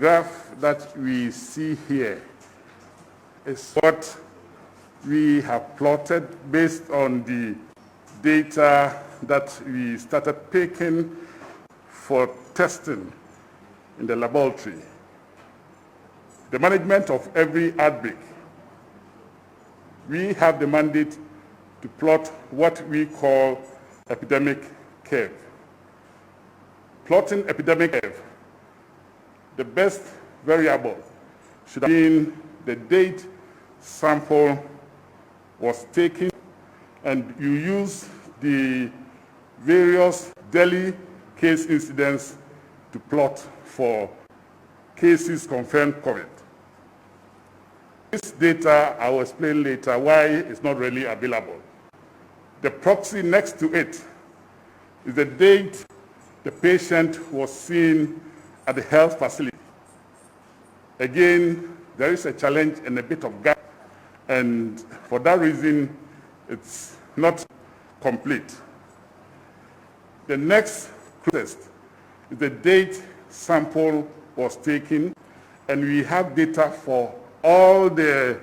graph that we see here is what we have plotted based on the data that we started taking for testing in the laboratory. The management of every outbreak, we have the mandate to plot what we call epidemic curve. Plotting epidemic curve, the best variable should have been the date sample was taken, and you use the various daily case incidents to plot for cases confirmed COVID. This data, I will explain later why it's not really available. The proxy next to it is the date the patient was seen at the health facility. Again, there is a challenge and a bit of gap, and for that reason, it's not complete. The next closest is the date sample was taken, and we have data for all the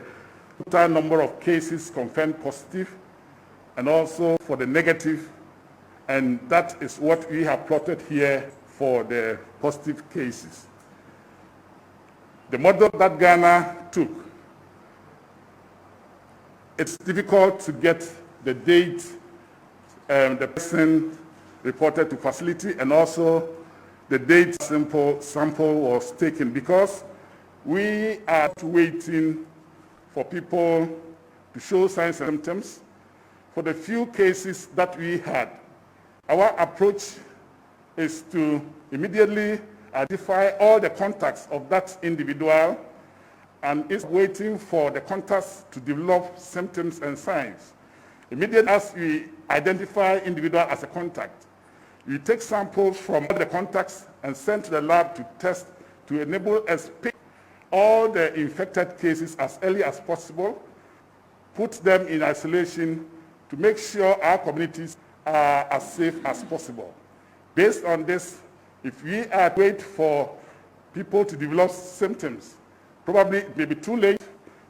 total number of cases confirmed positive and also for the negative, and that is what we have plotted here for the positive cases. The model that Ghana took, it's difficult to get the date the person reported to facility and also the date sample was taken, because we are waiting for people to show signs and symptoms. For the few cases that we had, our approach is to immediately identify all the contacts of that individual and is waiting for the contacts to develop symptoms and signs. Immediately as we identify individual as a contact, we take samples from all the contacts and send to the lab to test to enable us to pick all the infected cases as early as possible, put them in isolation to make sure our communities are as safe as possible. Based on this, if we are to wait for people to develop symptoms, probably it may be too late,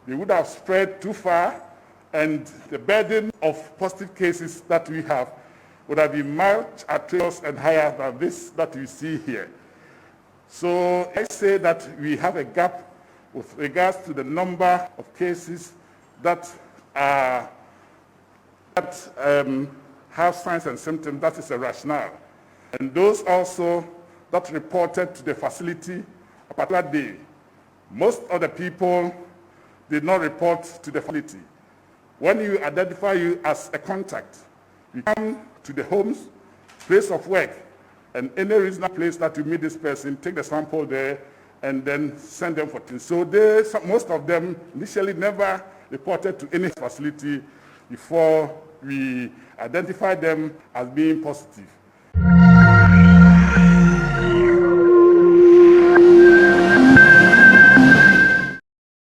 they would have spread too far, and the burden of positive cases that we have would have been much atrocious and higher than this that we see here. So I say that we have a gap with regards to the number of cases that have signs and symptoms. That is a rationale. And those also that reported to the facility a particular day. Most of the people did not report to the facility. When you identify you as a contact, you come to the homes, place of work, and any reasonable place that you meet this person, take the sample there, and then send them for testing. So most of them initially never reported to any facility before we identified them as being positive.